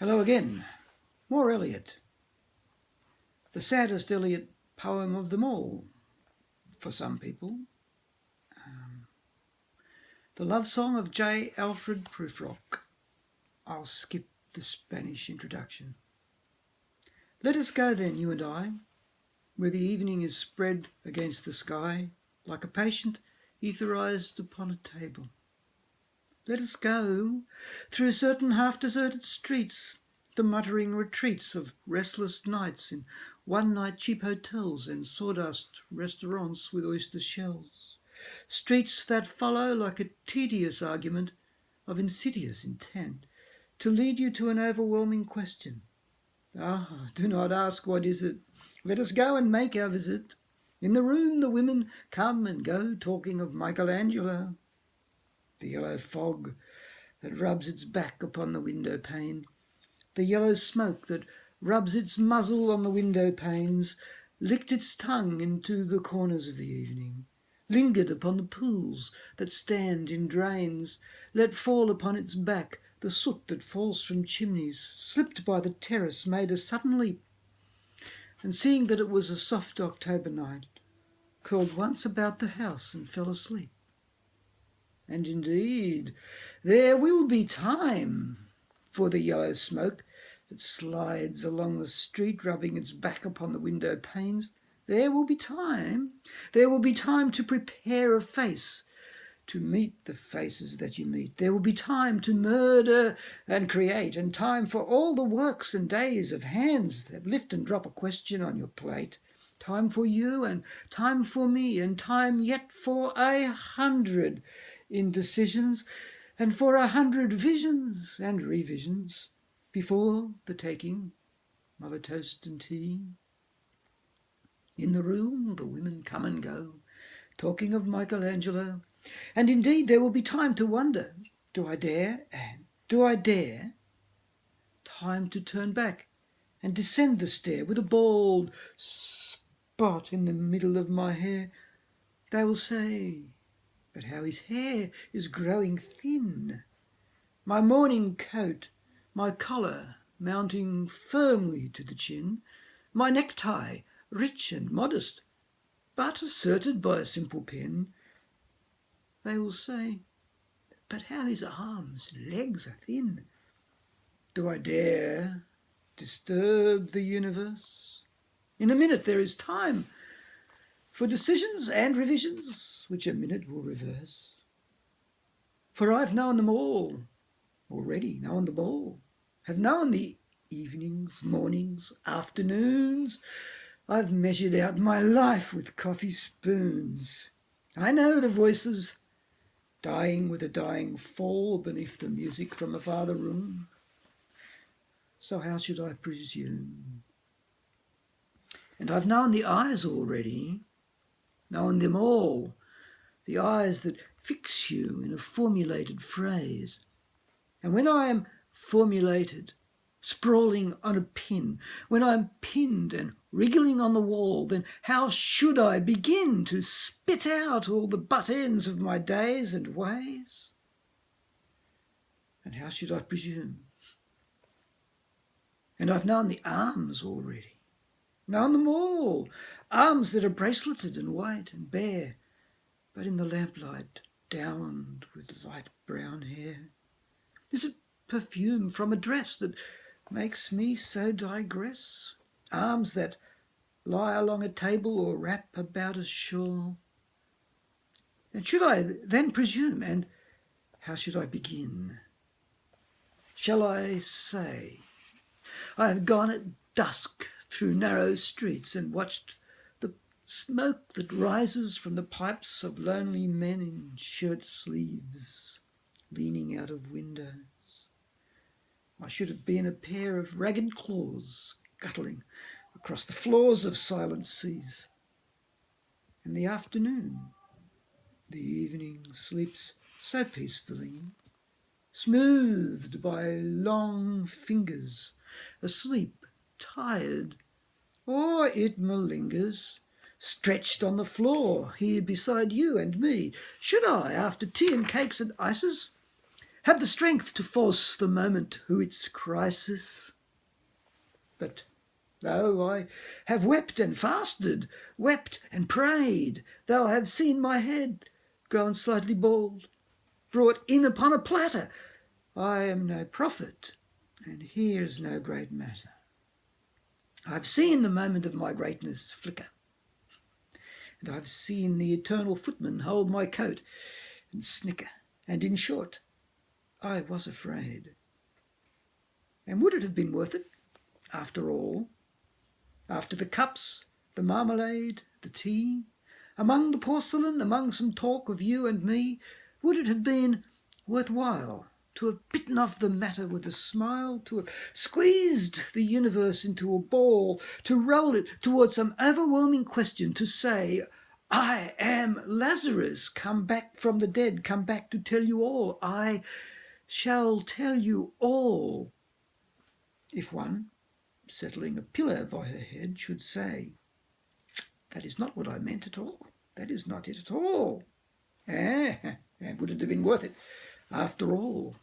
Hello again. More Eliot. The saddest Eliot poem of them all, for some people. The love song of J. Alfred Prufrock. I'll skip the Spanish introduction. Let us go then, you and I, where the evening is spread against the sky, like a patient etherized upon a table. Let us go through certain half-deserted streets, the muttering retreats of restless nights in one-night cheap hotels and sawdust restaurants with oyster shells. Streets that follow like a tedious argument of insidious intent to lead you to an overwhelming question. Ah, do not ask what is it. Let us go and make our visit. In the room the women come and go, talking of Michelangelo. The yellow fog that rubs its back upon the window pane, the yellow smoke that rubs its muzzle on the window panes, licked its tongue into the corners of the evening, lingered upon the pools that stand in drains, let fall upon its back the soot that falls from chimneys, slipped by the terrace, made a sudden leap, and seeing that it was a soft October night, curled once about the house and fell asleep. And indeed, there will be time for the yellow smoke that slides along the street, rubbing its back upon the window panes. There will be time. There will be time to prepare a face, to meet the faces that you meet. There will be time to murder and create, and time for all the works and days of hands that lift and drop a question on your plate. Time for you, and time for me, and time yet for 100 indecisions, and for 100 visions and revisions before the taking of a toast and tea. In the room the women come and go, talking of Michelangelo, and indeed there will be time to wonder, do I dare, and do I dare? Time to turn back and descend the stair with a bald spot in the middle of my hair. They will say, but how his hair is growing thin. My morning coat, my collar mounting firmly to the chin, my necktie rich and modest, but asserted by a simple pin. They will say, but how his arms and legs are thin. Do I dare disturb the universe? In a minute there is time for decisions and revisions, which a minute will reverse. For I've known them all, already known them all, have known the evenings, mornings, afternoons. I've measured out my life with coffee spoons. I know the voices dying with a dying fall beneath the music from a farther room. So how should I presume? And I've known the eyes already, known them all, the eyes that fix you in a formulated phrase. And when I am formulated, sprawling on a pin, when I'm pinned and wriggling on the wall, then how should I begin to spit out all the butt ends of my days and ways? And how should I presume? And I've known the arms already, known them all, arms that are braceleted and white and bare, but in the lamplight downed with light brown hair. Is it perfume from a dress that makes me so digress? Arms that lie along a table or wrap about a shawl? And should I then presume, and how should I begin? Shall I say, I have gone at dusk through narrow streets and watched the smoke that rises from the pipes of lonely men in shirt sleeves leaning out of windows? I should have been a pair of ragged claws scuttling across the floors of silent seas. In the afternoon, the evening sleeps so peacefully, smoothed by long fingers, asleep, tired, or it malingers, stretched on the floor here beside you and me. Should I, after tea and cakes and ices, have the strength to force the moment to its crisis. But though I have wept and fasted, wept and prayed, though I have seen my head grown slightly bald, brought in upon a platter, I am no prophet, and here's no great matter. I've seen the moment of my greatness flicker, and I've seen the eternal footman hold my coat and snicker, and in short, I was afraid. And would it have been worth it, after all? After the cups, the marmalade, the tea, among the porcelain, among some talk of you and me, would it have been worthwhile to have bitten off the matter with a smile, to have squeezed the universe into a ball, to roll it towards some overwhelming question, to say, I am Lazarus, come back from the dead, come back to tell you all. I shall tell you all. If one, settling a pillow by her head, should say, that is not what I meant at all. That is not it at all. And would it have been worth it after all?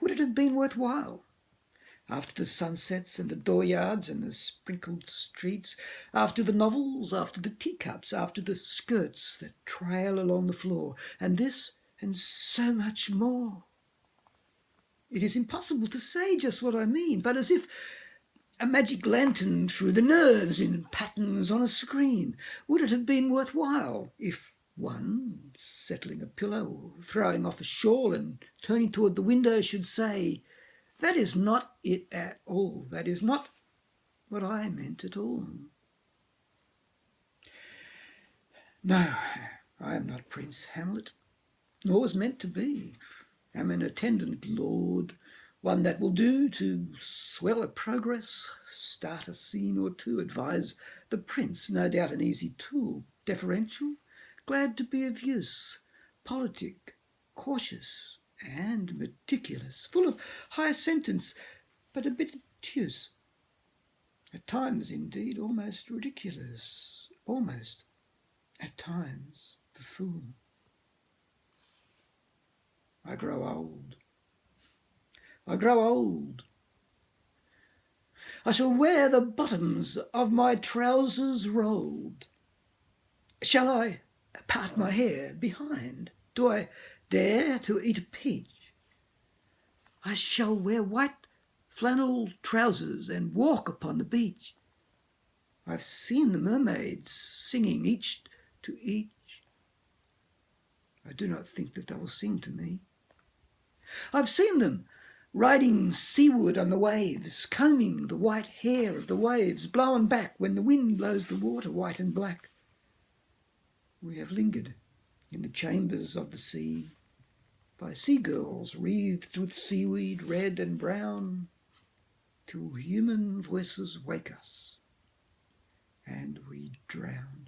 Would it have been worthwhile? After the sunsets and the dooryards and the sprinkled streets, after the novels, after the teacups, after the skirts that trail along the floor, and this and so much more. It is impossible to say just what I mean, but as if a magic lantern through the nerves in patterns on a screen, would it have been worthwhile if one, settling a pillow, throwing off a shawl and turning toward the window, should say, that is not it at all. That is not what I meant at all. No, I am not Prince Hamlet, nor was meant to be. I am an attendant lord, one that will do to swell a progress, start a scene or two, advise the prince, no doubt an easy tool, deferential, glad to be of use, politic, cautious, and meticulous, full of high sentence, but a bit obtuse. At times, indeed, almost ridiculous, almost, at times, the fool. I grow old. I grow old. I shall wear the bottoms of my trousers rolled. Shall I part my hair behind? Do I dare to eat a peach? I shall wear white flannel trousers and walk upon the beach. I've seen the mermaids singing each to each. I do not think that they will sing to me. I've seen them riding seaward on the waves, combing the white hair of the waves, blown back when the wind blows the water white and black. We have lingered in the chambers of the sea, by seagulls wreathed with seaweed red and brown, till human voices wake us, and we drown.